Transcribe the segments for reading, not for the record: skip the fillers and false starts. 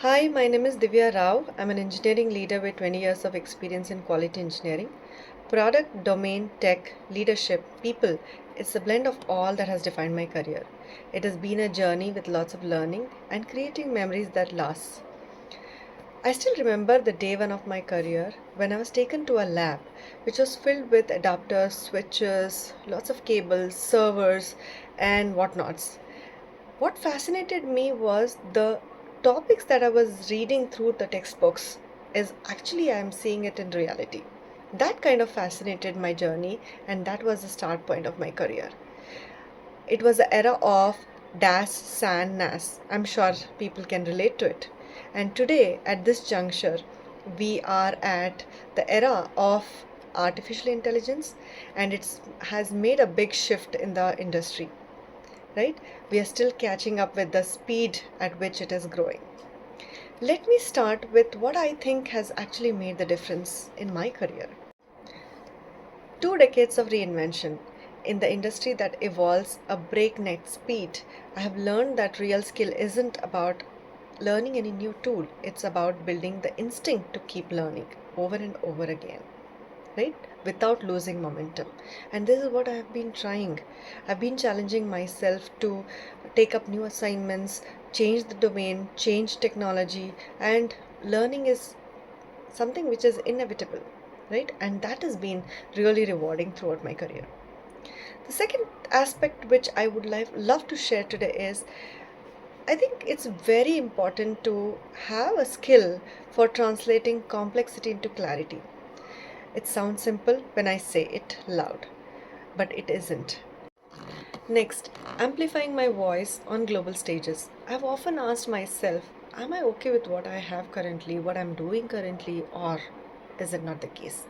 Hi, my name is Divya Rao. I'm an engineering leader with 20 years of experience in quality engineering. Product, domain, tech, leadership, people, it's a blend of all that has defined my career. It has been a journey with lots of learning and creating memories that last. I still remember the day one of my career when I was taken to a lab which was filled with adapters, switches, lots of cables, servers, and whatnots. What fascinated me was the topics that I was reading through the textbooks is actually I am seeing it in reality. That kind of fascinated my journey, and that was the start point of my career. It was the era of DAS, SAN, NAS. I'm sure people can relate to it. And today, at this juncture, we are at the era of artificial intelligence, and it has made a big shift in the industry, right? We are still catching up with the speed at which it is growing. Let me start with what I think has actually made the difference in my career. 2 decades of reinvention. In the industry that evolves a breakneck speed, I have learned that real skill isn't about learning any new tool, it's about building the instinct to keep learning over and over again, right? Without losing momentum. And this is what I have been trying. I've been challenging myself to take up new assignments, change the domain, change technology, and learning is something which is inevitable, right? And that has been really rewarding throughout my career. The second aspect which I would love to share today is I think it's very important to have a skill for translating complexity into clarity. It sounds simple when I say it loud, but it isn't. Next, amplifying my voice on global stages. I've often asked myself, am I okay with what I have currently, what I'm doing currently, or is it not the case?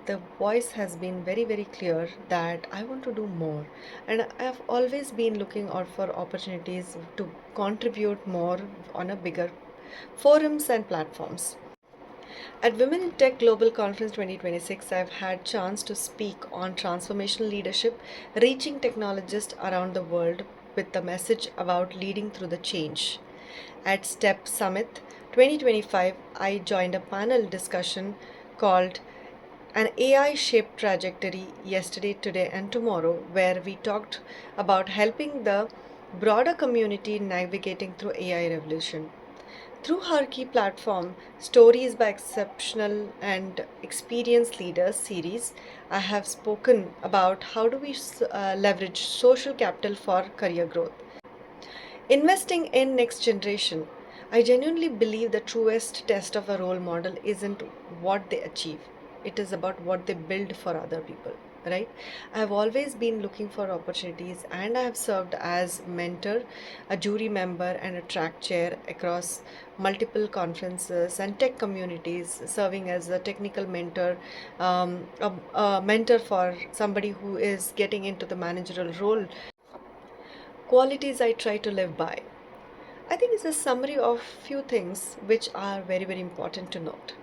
The voice has been very, very clear that I want to do more, and I've always been looking out for opportunities to contribute more on a bigger forums and platforms. At Women in Tech Global Conference 2026, I've had chance to speak on transformational leadership, reaching technologists around the world with the message about leading through the change. At STEP Summit 2025, I joined a panel discussion called An AI Shaped Trajectory Yesterday, Today, and Tomorrow, where we talked about helping the broader community navigating through AI revolution. Through her key platform, Stories by Exceptional and Experienced Leaders series, I have spoken about how do we leverage social capital for career growth. Investing in next generation. I genuinely believe the truest test of a role model isn't what they achieve. It is about what they build for other people, right? I have always been looking for opportunities and I have served as mentor, a jury member and a track chair across multiple conferences and tech communities, serving as a technical mentor, a mentor for somebody who is getting into the managerial role. Qualities I try to live by. I think it's a summary of few things which are very, very important to note.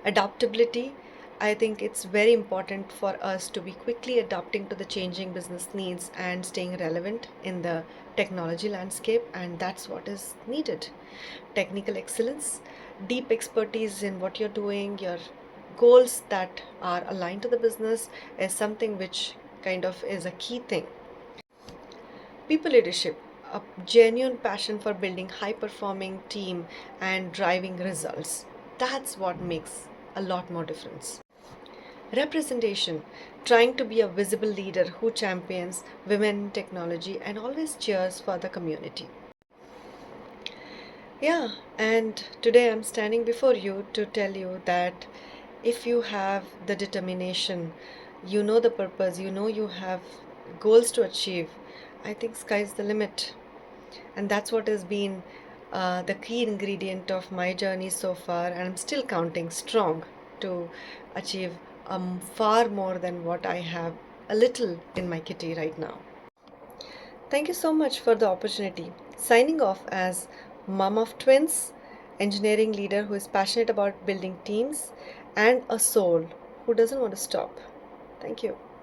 Adaptability. I think it's very important for us to be quickly adapting to the changing business needs and staying relevant in the technology landscape, and that's what is needed. Technical excellence, deep expertise in what you're doing, your goals that are aligned to the business is something which kind of is a key thing. People leadership, a genuine passion for building high performing team and driving results. That's what makes a lot more difference. Representation, trying to be a visible leader who champions women in technology and always cheers for the community. Yeah, and today I'm standing before you to tell you that if you have the determination, you know the purpose, you know you have goals to achieve, I think sky's the limit. And that's what has been the key ingredient of my journey so far, and I'm still counting strong to achieve far more than what I have a little in my kitty right now. Thank you so much for the opportunity. Signing off as mom of twins, engineering leader who is passionate about building teams, and a soul who doesn't want to stop. Thank you.